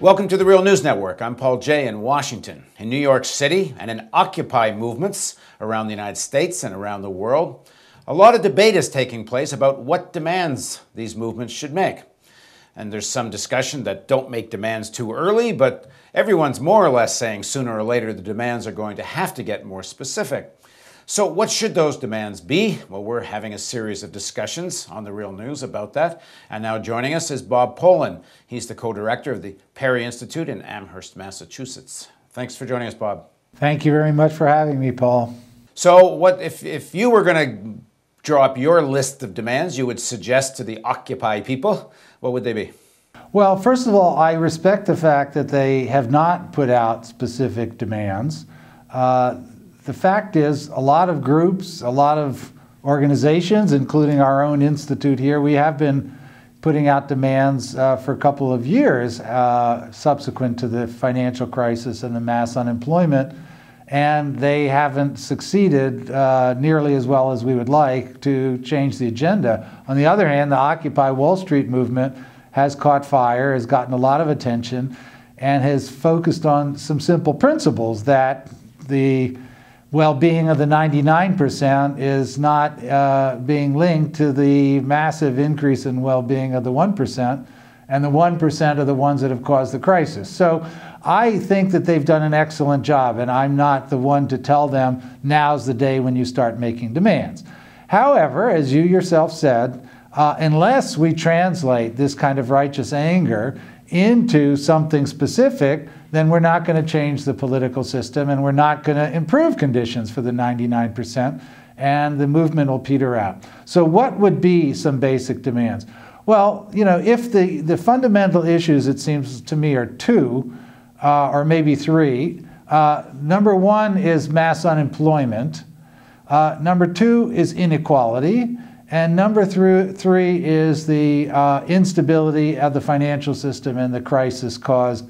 Welcome to the Real News Network. I'm Paul Jay in Washington. In New York City and in Occupy movements around the United States and around the world, a lot of debate is taking place about what demands these movements should make. And there's some discussion that don't make demands too early, but everyone's more or less saying sooner or later the demands are going to have to get more specific. So what should those demands be? Well, we're having a series of discussions on The Real News about that. And now joining us is Bob Pollin. He's the co-director of the Perry Institute in Amherst, Massachusetts. Thanks for joining us, Bob. Thank you very much for having me, Paul. So what if you were going to draw up your list of demands you would suggest to the Occupy people, what would they be? Well, first of all, I respect the fact that they have not put out specific demands. The fact is, a lot of groups, a lot of organizations, including our own institute here, we have been putting out demands for a couple of years subsequent to the financial crisis and the mass unemployment, and they haven't succeeded nearly as well as we would like to change the agenda. On the other hand, the Occupy Wall Street movement has caught fire, has gotten a lot of attention, and has focused on some simple principles that the well-being of the 99% is not being linked to the massive increase in well-being of the 1%, and the 1% are the ones that have caused the crisis. So I think that they've done an excellent job, and I'm not the one to tell them now's the day when you start making demands. However, as you yourself said, unless we translate this kind of righteous anger into something specific, then we're not going to change the political system and we're not going to improve conditions for the 99%, and the movement will peter out. So what would be some basic demands? Well, you know, if the fundamental issues, it seems to me, are two or maybe three. Number one is mass unemployment. Number two is inequality. And number three is the instability of the financial system and the crisis caused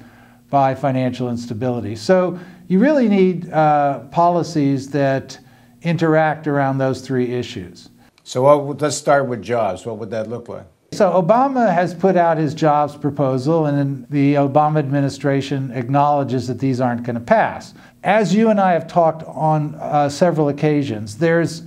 by financial instability. So you really need policies that interact around those three issues. So let's start with jobs. What would that look like? So Obama has put out his jobs proposal, and the Obama administration acknowledges that these aren't going to pass. As you and I have talked on several occasions, there's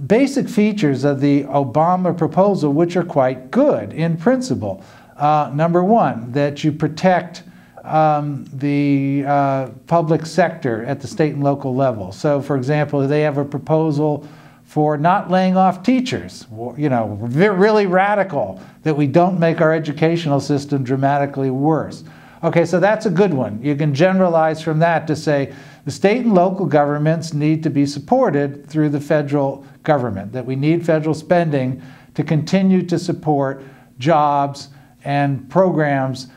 basic features of the Obama proposal which are quite good in principle. Number one, that you protect the public sector at the state and local level. So, for example, they have a proposal for not laying off teachers, you know, really radical, that we don't make our educational system dramatically worse. Okay, so that's a good one. You can generalize from that to say the state and local governments need to be supported through the federal government, that we need federal spending to continue to support jobs and programs,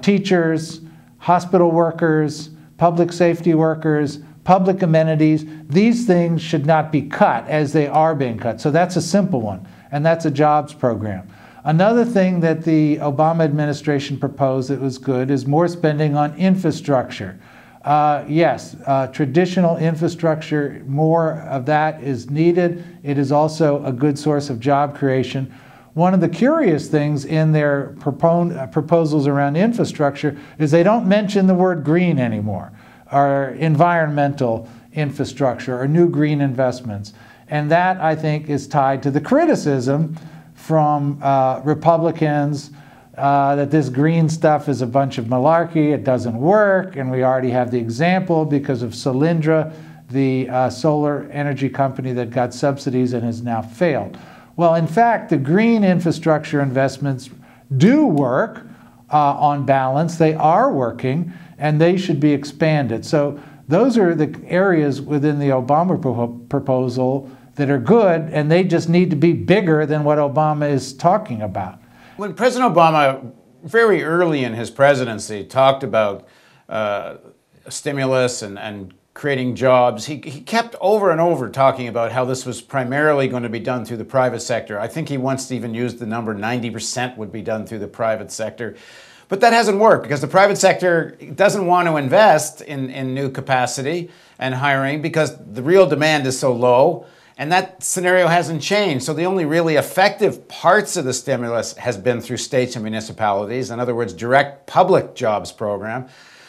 teachers, hospital workers, public safety workers, public amenities. These things should not be cut as they are being cut. So that's a simple one, and that's a jobs program. Another thing that the Obama administration proposed that was good is more spending on infrastructure. Yes, traditional infrastructure, more of that is needed. It is also a good source of job creation. One of the curious things in their proposals around infrastructure is they don't mention the word green anymore, or environmental infrastructure, or new green investments. And that, I think, is tied to the criticism from Republicans that this green stuff is a bunch of malarkey, it doesn't work, and we already have the example because of Solyndra, the solar energy company that got subsidies and has now failed. Well, in fact, the green infrastructure investments do work on balance. They are working, and they should be expanded. So those are the areas within the Obama proposal that are good, and they just need to be bigger than what Obama is talking about. When President Obama, very early in his presidency, talked about stimulus and creating jobs, he kept over and over talking about how this was primarily going to be done through the private sector. I think he once even used the number 90% would be done through the private sector. But that hasn't worked because the private sector doesn't want to invest in new capacity and hiring because the real demand is so low. And that scenario hasn't changed. So the only really effective parts of the stimulus has been through states and municipalities. In other words, direct public jobs program.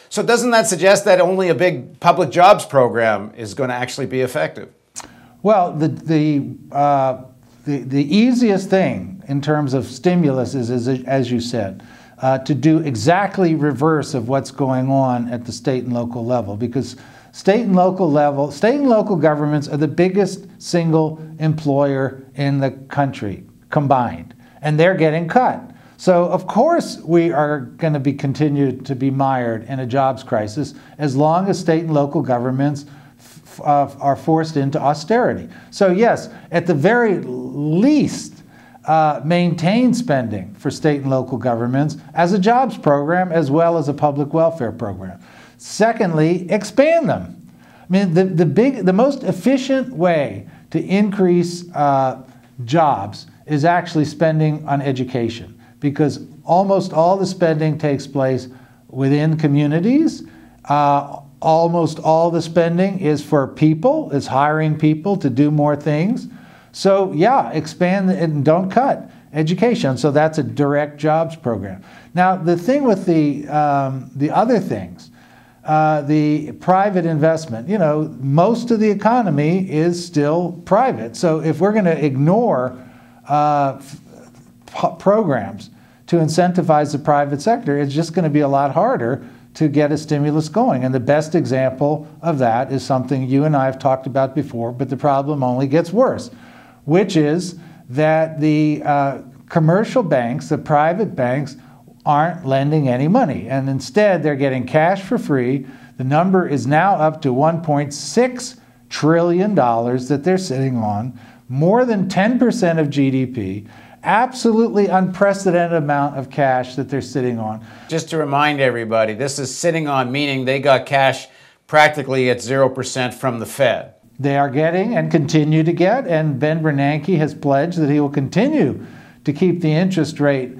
So doesn't that suggest that only a big public jobs program is going to actually be effective? Well, the easiest thing in terms of stimulus is as you said, to do exactly reverse of what's going on at the state and local level, because state and local governments are the biggest single employer in the country combined, and they're getting cut. So of course we are going to be continued to be mired in a jobs crisis as long as state and local governments are forced into austerity. So yes, at the very least, maintain spending for state and local governments as a jobs program as well as a public welfare program. Secondly, expand them. I mean, the most efficient way to increase jobs is actually spending on education, because almost all the spending takes place within communities. Almost all the spending is for people, is hiring people to do more things. So yeah, expand and don't cut education. So that's a direct jobs program. Now the thing with the other things, the private investment, you know, most of the economy is still private. So if we're going to ignore programs to incentivize the private sector, it's just going to be a lot harder to get a stimulus going. And the best example of that is something you and I have talked about before, but the problem only gets worse, which is that the commercial banks, the private banks, aren't lending any money. And instead, they're getting cash for free. The number is now up to $1.6 trillion that they're sitting on, more than 10% of GDP. Absolutely unprecedented amount of cash that they're sitting on. Just to remind everybody, this is sitting on, meaning they got cash practically at 0% from the Fed. They are getting and continue to get, and Ben Bernanke has pledged that he will continue to keep the interest rate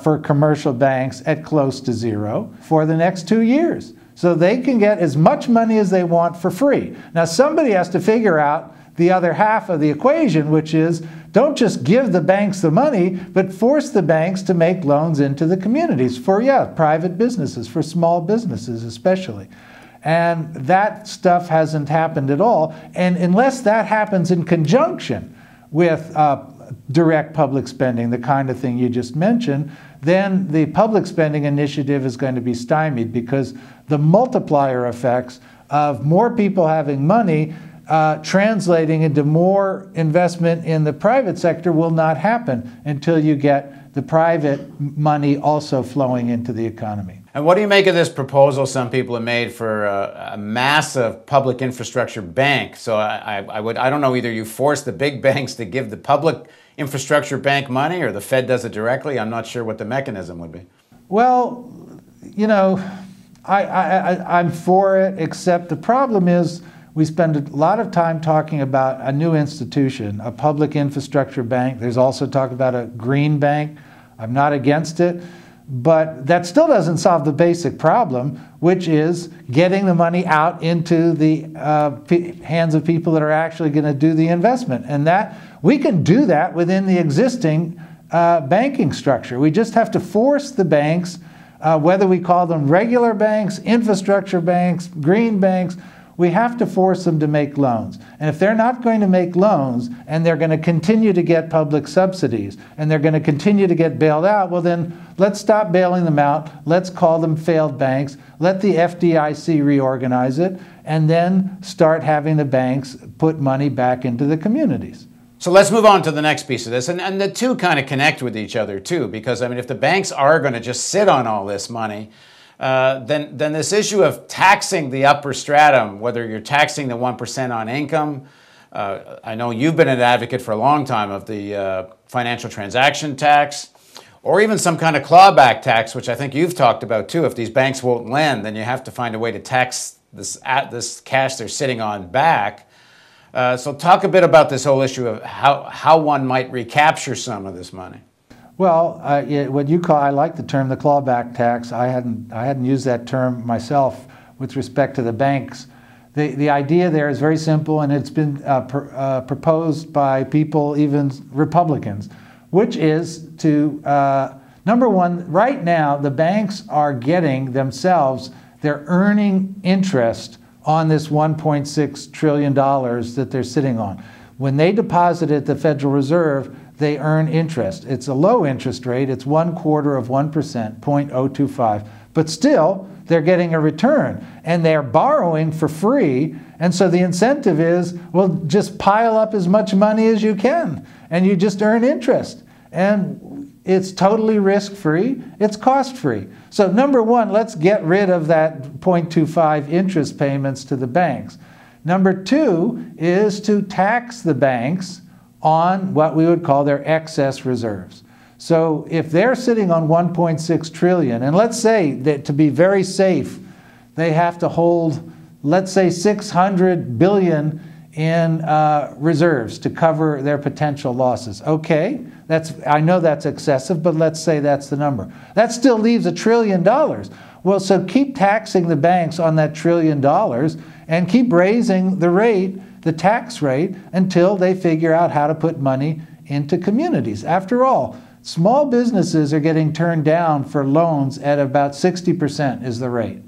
for commercial banks at close to zero for the next 2 years. So they can get as much money as they want for free. Now somebody has to figure out the other half of the equation, which is don't just give the banks the money, but force the banks to make loans into the communities for, private businesses, for small businesses especially. And that stuff hasn't happened at all. And unless that happens in conjunction with direct public spending, the kind of thing you just mentioned, then the public spending initiative is going to be stymied, because the multiplier effects of more people having money translating into more investment in the private sector will not happen until you get the private money also flowing into the economy. And what do you make of this proposal some people have made for a massive public infrastructure bank? So I don't know, either you force the big banks to give the public infrastructure bank money, or the Fed does it directly. I'm not sure what the mechanism would be. Well, you know, I'm for it, except the problem is we spend a lot of time talking about a new institution, a public infrastructure bank. There's also talk about a green bank. I'm not against it, but that still doesn't solve the basic problem, which is getting the money out into the hands of people that are actually going to do the investment. And that we can do that within the existing banking structure. We just have to force the banks, whether we call them regular banks, infrastructure banks, green banks, we have to force them to make loans. And if they're not going to make loans, and they're going to continue to get public subsidies, and they're going to continue to get bailed out, well then, let's stop bailing them out. Let's call them failed banks. Let the FDIC reorganize it, and then start having the banks put money back into the communities. So let's move on to the next piece of this. And the two kind of connect with each other too, because I mean, if the banks are going to just sit on all this money, then this issue of taxing the upper stratum, whether you're taxing the 1% on income, I know you've been an advocate for a long time of the financial transaction tax, or even some kind of clawback tax, which I think you've talked about too. If these banks won't lend, then you have to find a way to tax this cash they're sitting on back. So talk a bit about this whole issue of how one might recapture some of this money. Well, what you call, I like the term the clawback tax. I hadn't used that term myself with respect to the banks. The idea there is very simple, and it's been proposed by people, even Republicans, which is to, number one, right now the banks are getting themselves, they're earning interest on this $1.6 trillion that they're sitting on. When they deposit at the Federal Reserve, they earn interest. It's a low interest rate. It's 0.25%, 0.025. But still, they're getting a return. And they're borrowing for free. And so the incentive is, well, just pile up as much money as you can. And you just earn interest. And it's totally risk-free. It's cost-free. So number one, let's get rid of that 0.25 interest payments to the banks. Number two is to tax the banks on what we would call their excess reserves. So if they're sitting on 1.6 trillion, and let's say that to be very safe, they have to hold, let's say, 600 billion in reserves to cover their potential losses. Okay, I know that's excessive, but let's say that's the number. That still leaves $1 trillion. Well, so keep taxing the banks on that $1 trillion and keep raising the rate, the tax rate, until they figure out how to put money into communities. After all, small businesses are getting turned down for loans at about 60% is the rate.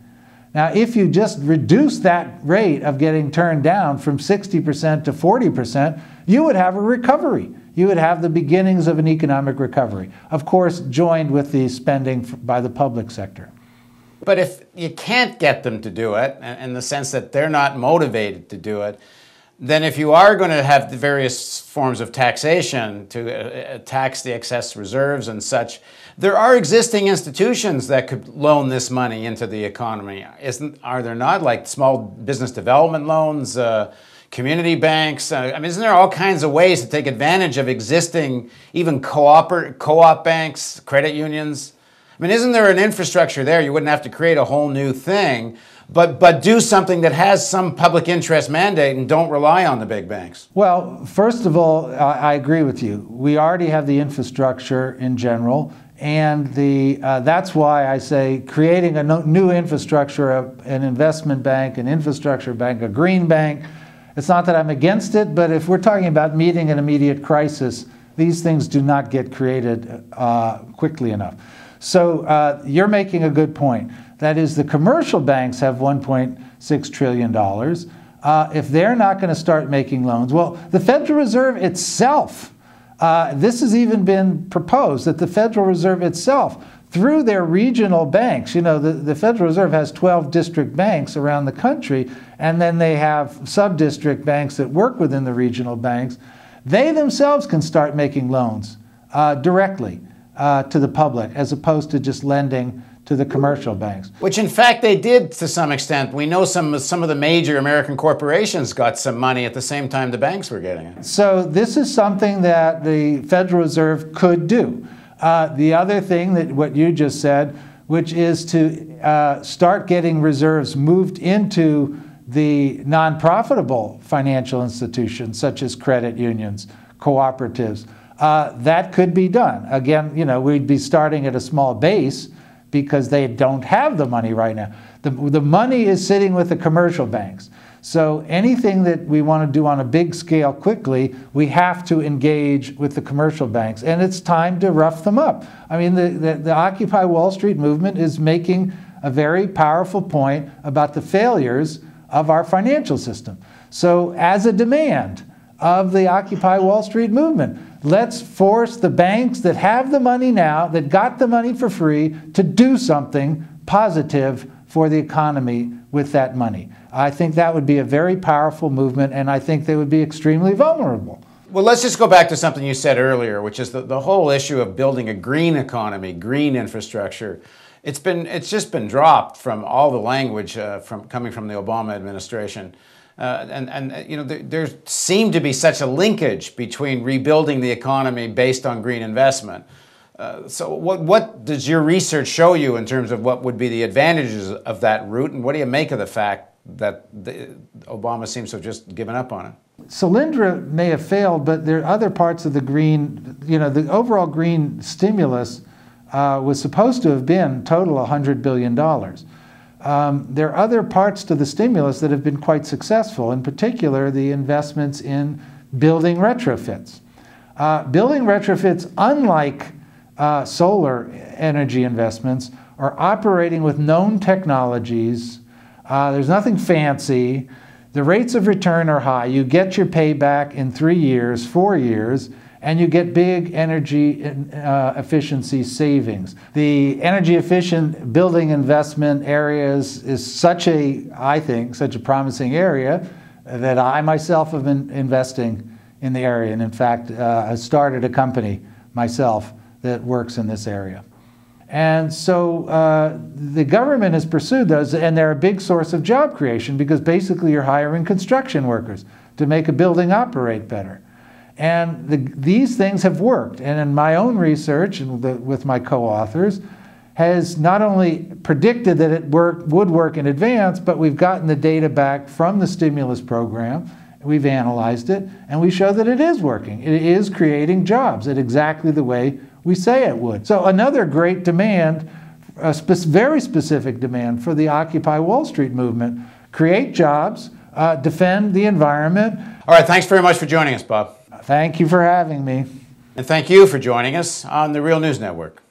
Now, if you just reduce that rate of getting turned down from 60% to 40%, you would have a recovery. You would have the beginnings of an economic recovery, of course, joined with the spending by the public sector. But if you can't get them to do it, in the sense that they're not motivated to do it, then if you are going to have the various forms of taxation to tax the excess reserves and such, there are existing institutions that could loan this money into the economy. Are there not, like small business development loans, community banks? I mean, isn't there all kinds of ways to take advantage of existing, even co-op banks, credit unions? I mean, isn't there an infrastructure there? You wouldn't have to create a whole new thing, but do something that has some public interest mandate and don't rely on the big banks. Well, first of all, I agree with you. We already have the infrastructure in general, and that's why I say creating a new infrastructure, an investment bank, an infrastructure bank, a green bank. It's not that I'm against it, but if we're talking about meeting an immediate crisis, these things do not get created quickly enough. So you're making a good point. That is, the commercial banks have $1.6 trillion. If they're not going to start making loans, well, the Federal Reserve itself, this has even been proposed, that the Federal Reserve itself, through their regional banks, you know, the Federal Reserve has 12 district banks around the country, and then they have sub-district banks that work within the regional banks. They themselves can start making loans directly to the public, as opposed to just lending to the commercial banks. Which in fact they did to some extent. We know some of the major American corporations got some money at the same time the banks were getting it. So this is something that the Federal Reserve could do. The other thing, that what you just said, which is to start getting reserves moved into the non-profitable financial institutions, such as credit unions, cooperatives, that could be done. Again, you know, we'd be starting at a small base because they don't have the money right now. The money is sitting with the commercial banks. So anything that we want to do on a big scale quickly, we have to engage with the commercial banks. And it's time to rough them up. I mean, the Occupy Wall Street movement is making a very powerful point about the failures of our financial system. So as a demand of the Occupy Wall Street movement, let's force the banks that have the money now, that got the money for free, to do something positive for the economy with that money. I think that would be a very powerful movement, and I think they would be extremely vulnerable. Well, let's just go back to something you said earlier, which is the whole issue of building a green economy, green infrastructure. It's just been dropped from all the language coming from the Obama administration. And you know, there seemed to be such a linkage between rebuilding the economy based on green investment. So what does your research show you in terms of what would be the advantages of that route, and what do you make of the fact that Obama seems to have just given up on it? Solyndra may have failed, but there are other parts of the green, you know, the overall green stimulus was supposed to have been total $100 billion. there are other parts to the stimulus that have been quite successful, in particular the investments in building retrofits. Building retrofits, unlike solar energy investments, are operating with known technologies. There's nothing fancy. The rates of return are high. You get your payback in 3 years, 4 years, and you get big energy efficiency savings. The energy efficient building investment areas is such a, I think, such a promising area that I myself have been investing in the area. And in fact, I started a company myself that works in this area. And so the government has pursued those, and they're a big source of job creation because basically you're hiring construction workers to make a building operate better. And these things have worked. And in my own research and with my co-authors has not only predicted that it would work in advance, but we've gotten the data back from the stimulus program. We've analyzed it, and we show that it is working. It is creating jobs at exactly the way we say it would. So another great demand, a very specific demand for the Occupy Wall Street movement. Create jobs, defend the environment. All right, thanks very much for joining us, Bob. Thank you for having me. And thank you for joining us on the Real News Network.